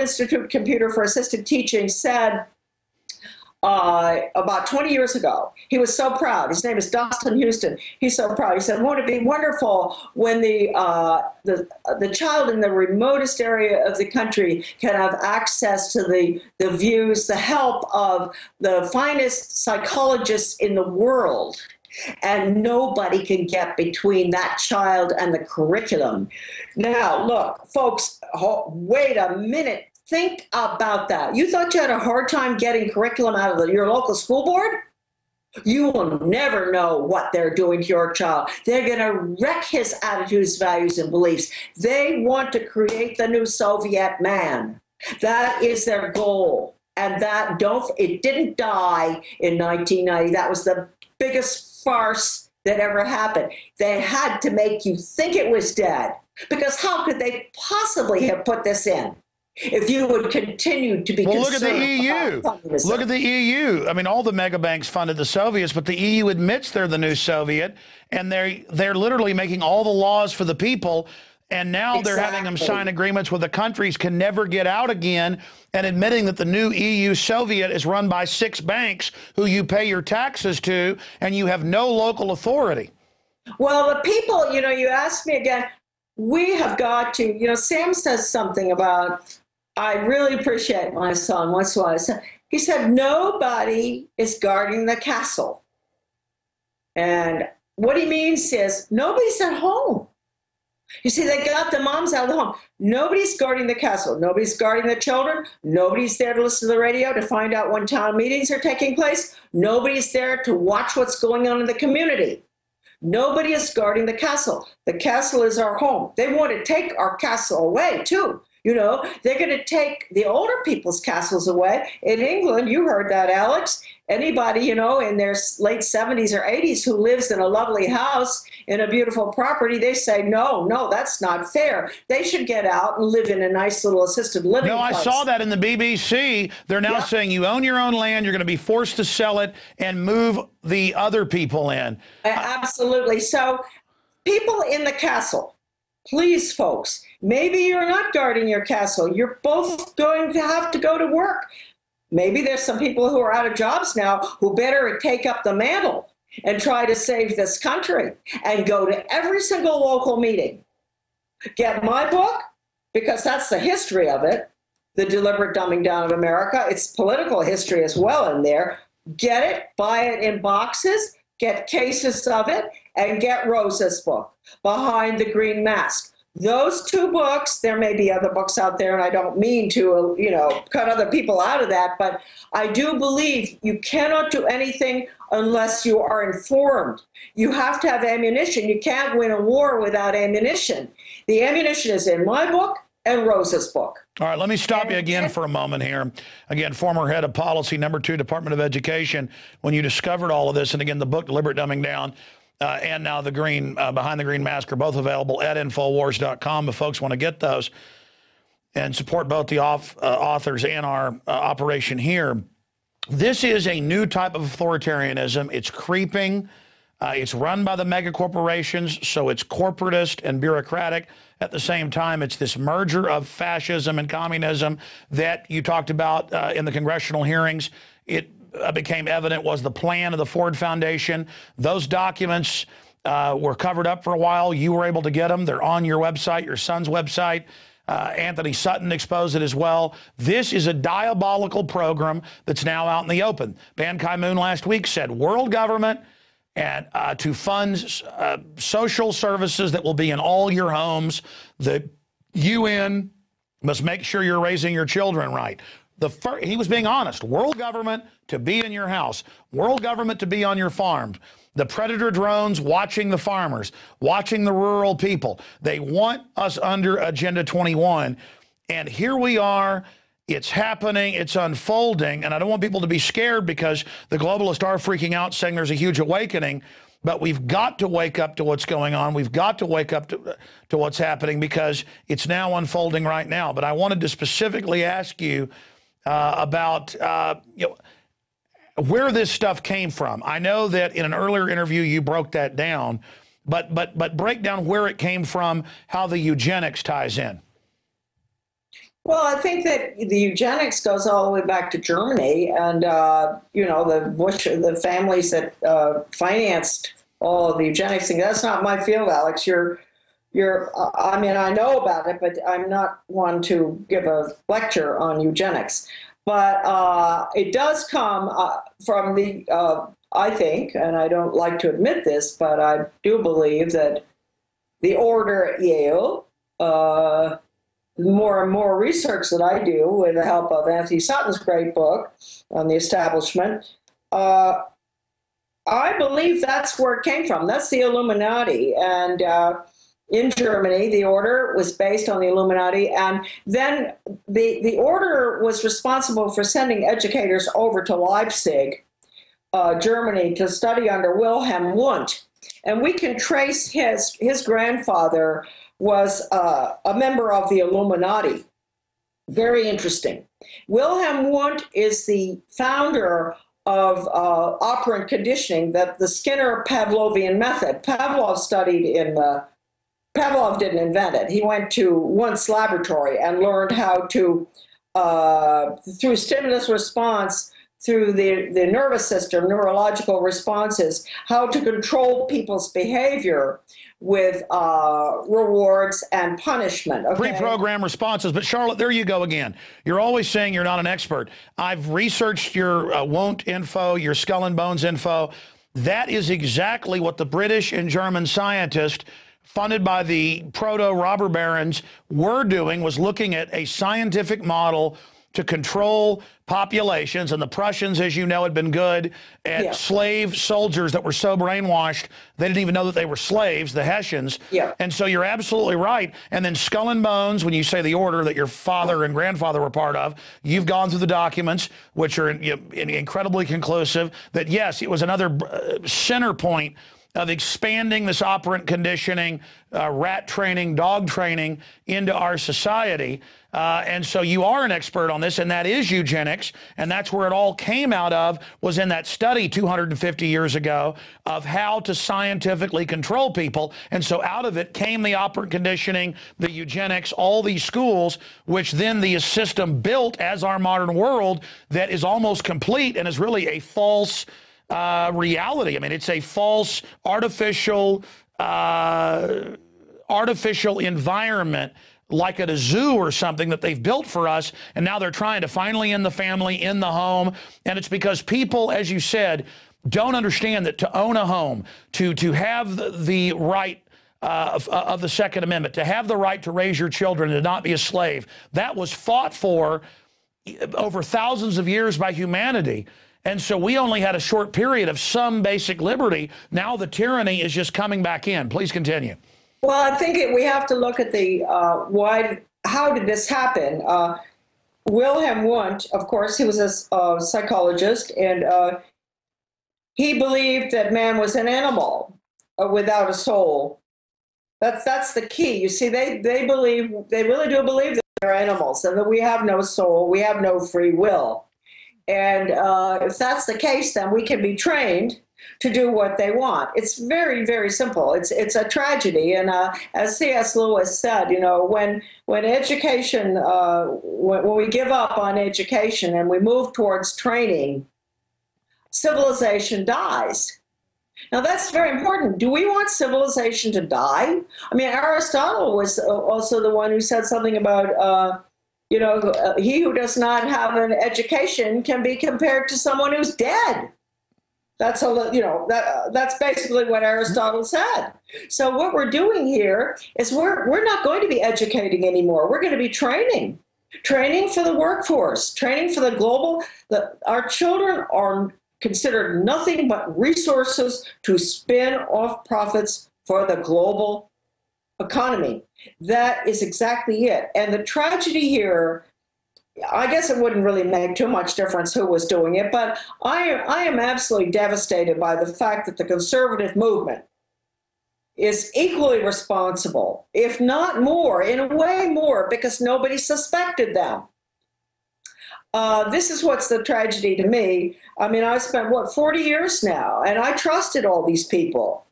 Institute computer for assisted teaching said about 20 years ago, he was so proud. His name is Dustin Houston. He's so proud. He said, won't it be wonderful when the child in the remotest area of the country can have access to the views, the help of the finest psychologists in the world, and nobody can get between that child and the curriculum. Now, look, folks, wait a minute. Think about that. You thought you had a hard time getting curriculum out of your local school board? You will never know what they're doing to your child. They're going to wreck his attitudes, values, and beliefs. They want to create the new Soviet man. That is their goal. And it didn't die in 1990. That was the biggest farce that ever happened. They had to make you think it was dead, because how could they possibly have put this in if you would continue to be concerned? Look at the EU. Look at the EU. I mean, all the mega banks funded the Soviets, but the EU admits they're the new Soviet, and they're literally making all the laws for the people. And now they're having them sign agreements where the countries can never get out again, and admitting that the new EU Soviet is run by 6 banks who you pay your taxes to, and you have no local authority. Well, the people, you asked me again, we have got to, Sam says something about, I really appreciate my son. What's what I said? He said, nobody is guarding the castle. And what he means is nobody's at home. You see, they got the moms out of the home. Nobody's guarding the castle. Nobody's guarding the children. Nobody's there to listen to the radio to find out when town meetings are taking place. Nobody's there to watch what's going on in the community. Nobody is guarding the castle. The castle is our home. They want to take our castle away, too. They're going to take the older people's castles away. In England, you heard that, Alex. Anybody, in their late 70s or 80s who lives in a lovely house in a beautiful property, they say, no, that's not fair. They should get out and live in a nice little assisted living place. I saw that in the BBC. They're now saying you own your own land, you're going to be forced to sell it and move the other people in. Absolutely. So people in the castle, please, folks, maybe you're not guarding your castle. You're both going to have to go to work. Maybe there's some people who are out of jobs now who better take up the mantle and try to save this country and go to every single local meeting. Get my book, because that's the history of it, The Deliberate Dumbing Down of America. It's political history as well in there. Get it, buy it in boxes, get cases of it, and get Rosa's book, Behind the Green Mask. Those 2 books, there may be other books out there, and I don't mean to, cut other people out of that, but I do believe you cannot do anything unless you are informed. You have to have ammunition. You can't win a war without ammunition. The ammunition is in my book and Rosa's book. All right, let me stop you again for a moment here. Again, former head of policy, #2, Department of Education, when you discovered all of this, and again, the book, Deliberate Dumbing Down, and now the Behind the Green Mask are both available at INFOWARS.com if folks want to get those and support both the authors and our operation here. This is a new type of authoritarianism. It's creeping. It's run by the mega corporations, so it's corporatist and bureaucratic. At the same time, it's this merger of fascism and communism that you talked about in the congressional hearings. It became evident was the plan of the Ford Foundation. Those documents were covered up for a while. You were able to get them. They're on your website, your son's website. Anthony Sutton exposed it as well. This is a diabolical program that's now out in the open. Ban Ki-moon last week said world government and to fund social services that will be in all your homes. The UN must make sure you're raising your children right. He was being honest. World government to be in your house. World government to be on your farm. The predator drones watching the farmers, watching the rural people. They want us under Agenda 21. And here we are. It's happening. It's unfolding. And I don't want people to be scared because the globalists are freaking out saying there's a huge awakening. But we've got to wake up to what's going on. We've got to wake up to what's happening because it's now unfolding right now. But I wanted to specifically ask you about where this stuff came from. I know that in an earlier interview you broke that down, but break down where it came from, how the eugenics ties in. Well, I think that the eugenics goes all the way back to Germany, and the the families that financed all of the eugenics thing. That's not my field, Alex. I mean, I know about it, but I'm not one to give a lecture on eugenics. But it does come from I think, and I don't like to admit this, but I do believe that the order at Yale. More and more research that I do with the help of Anthony Sutton's great book on the establishment, I believe that's where it came from. That's the Illuminati. And in Germany, the order was based on the Illuminati. And then the order was responsible for sending educators over to Leipzig, Germany, to study under Wilhelm Wundt. And we can trace his grandfather was a member of the Illuminati. Very interesting. Wilhelm Wundt is the founder of operant conditioning, the Skinner-Pavlovian method. Pavlov didn't invent it. He went to Wundt's laboratory and learned how to, through stimulus response, through the nervous system, neurological responses, how to control people's behavior with rewards and punishment. Okay? Pre-programmed responses. But Charlotte, there you go again. You're always saying you're not an expert. I've researched your Wundt info, your Skull and Bones info. That is exactly what the British and German scientists funded by the proto-robber barons were doing, was looking at a scientific model to control populations. And the Prussians, as you know, had been good at slave soldiers that were so brainwashed they didn't even know that they were slaves, the Hessians. And so you're absolutely right. And then Skull and Bones, when you say the order that your father and grandfather were part of, you've gone through the documents, which are incredibly conclusive, that yes, it was another center point of expanding this operant conditioning, rat training, dog training into our society. And so you are an expert on this, and that is eugenics, and that's where it all came out of, was in that study 250 years ago of how to scientifically control people. And so out of it came the operant conditioning, the eugenics, all these schools, which then the system built as our modern world that is almost complete and is really a false reality. I mean, it's a false artificial environment, like at a zoo or something that they've built for us, and now they're trying to finally end the family, in the home. And it's because people, as you said, don't understand that to own a home, to have the right of the Second Amendment, to have the right to raise your children and to not be a slave, that was fought for over thousands of years by humanity. And so we only had a short period of some basic liberty. Now the tyranny is just coming back in. Please continue. Well, I think we have to look at the how did this happen? Wilhelm Wundt, of course, he was a psychologist, and he believed that man was an animal without a soul. That's the key. You see, they really do believe that they're animals and that we have no soul, we have no free will. And if that's the case, then we can be trained to do what they want. It's very, very simple. It's a tragedy. And as C.S. Lewis said, you know, when education, when we give up on education and we move towards training, civilization dies. Now, that's very important. Do we want civilization to die? I mean, Aristotle was also the one who said something about, you know, he who does not have an education can be compared to someone who's dead. That's that's basically what Aristotle said. So what we're doing here is we're not going to be educating anymore. We're going to be training for the workforce, training for the global. Our children are considered nothing but resources to spin off profits for the global economy. That is exactly it. And the tragedy here, I guess it wouldn't really make too much difference who was doing it, but I am absolutely devastated by the fact that the conservative movement is equally responsible, if not more, in a way more, because nobody suspected them. This is what's the tragedy to me. I mean, I've spent, 40 years now, and I trusted all these people.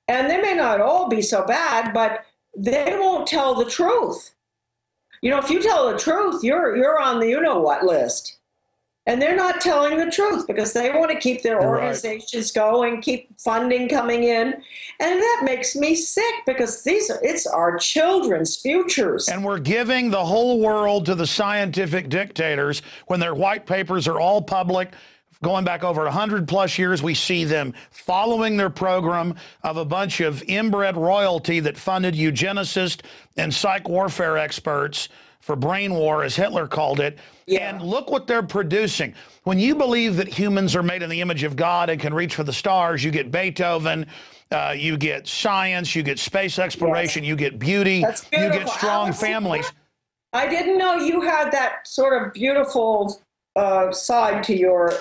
And they may not all be so bad, but they won't tell the truth. You know, if you tell the truth, you're on the you-know-what list. And they're not telling the truth because they want to keep their organizations going, keep funding coming in. And that makes me sick because it's our children's futures. And we're giving the whole world to the scientific dictators when their white papers are all public. Going back over 100+ years, we see them following their program of a bunch of inbred royalty that funded eugenicists and psych warfare experts for brain war, as Hitler called it. Yeah. And look what they're producing. When you believe that humans are made in the image of God and can reach for the stars, you get Beethoven, you get science, you get space exploration, you get beauty, you get strong families. I didn't know you had that sort of beautiful side to your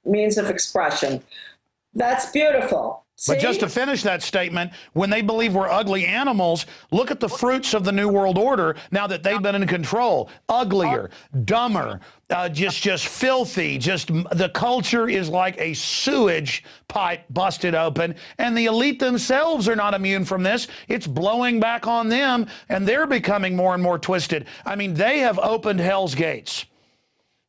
means of expression. That's beautiful. See? But just to finish that statement, when they believe we're ugly animals, look at the fruits of the New World Order now that they've been in control. Uglier, dumber, just filthy. Just the culture is like a sewage pipe busted open, and the elite themselves are not immune from this. It's blowing back on them, and they're becoming more and more twisted. I mean, they have opened hell's gates.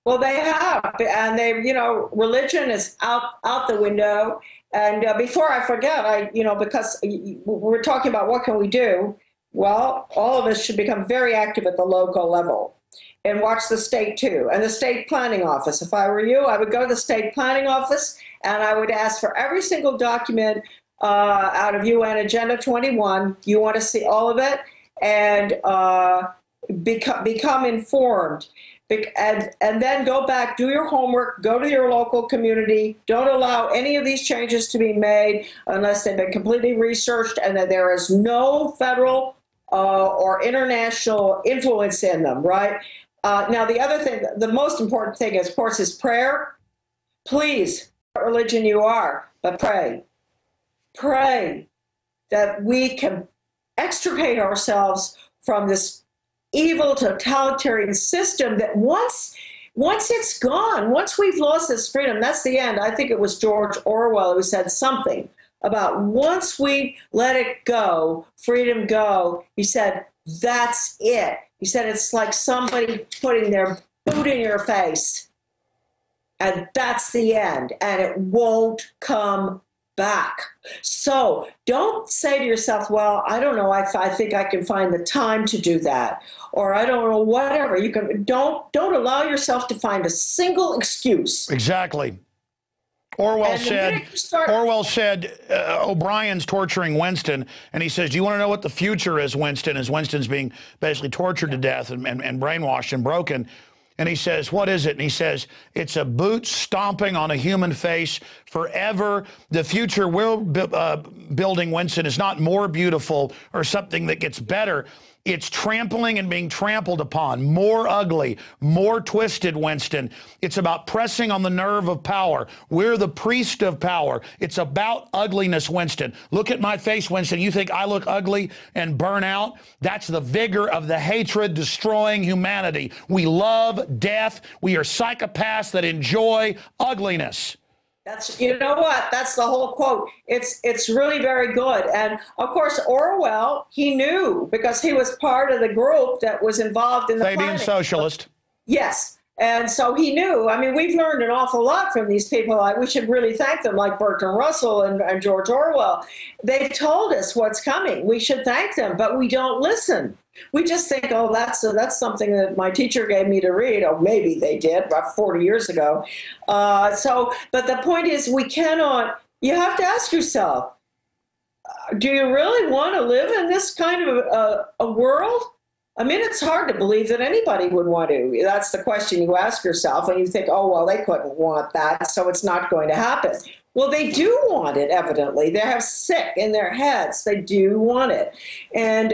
Well, they have, and they, you know, religion is out the window. And before I forget, because we're talking about what can we do, well, all of us should become very active at the local level and watch the state too, and the state planning office. If I were you, I would go to the state planning office and I would ask for every single document out of UN Agenda 21. You want to see all of it and become informed. And then go back, do your homework, go to your local community. Don't allow any of these changes to be made unless they've been completely researched and that there is no federal or international influence in them, right? Now, the other thing, the most important thing, of course, is prayer. Please, what religion you are, but pray. Pray that we can extricate ourselves from this evil totalitarian system that once it's gone, once we've lost this freedom, that's the end. I think it was George Orwell who said something about once we let it go, freedom go, he said, that's it. He said, it's like somebody putting their boot in your face and that's the end and it won't come back. So don't say to yourself, well, I don't know, I think I can find the time to do that, or I don't know, whatever. You can don't allow yourself to find a single excuse. Exactly. Orwell said O'Brien's torturing Winston, and he says, do you want to know what the future is, Winston, as Winston's being basically tortured to death and brainwashed and broken. And he says, what is it? And he says, it's a boot stomping on a human face forever. The future we're building, Winston, is not more beautiful or something that gets better. It's trampling and being trampled upon, more ugly, more twisted, Winston. It's about pressing on the nerve of power. We're the priest of power. It's about ugliness, Winston. Look at my face, Winston. You think I look ugly and burn out? That's the vigor of the hatred destroying humanity. We love death. We are psychopaths that enjoy ugliness. That's, you know what, that's the whole quote. It's really very good. And of course, Orwell, he knew because he was part of the group that was involved in the Fabian socialist. Yes. And so he knew. I mean, we've learned an awful lot from these people. We should really thank them, like Bertrand Russell and George Orwell. They've told us what's coming. We should thank them, but we don't listen. We just think, oh, that's something that my teacher gave me to read. Oh, maybe they did, about 40 years ago. But the point is, we cannot, you have to ask yourself, do you really want to live in this kind of a world? I mean, it's hard to believe that anybody would want to. That's the question you ask yourself, and you think, oh, well, they couldn't want that, so it's not going to happen. Well, they do want it, evidently. They have sick in their heads. They do want it. And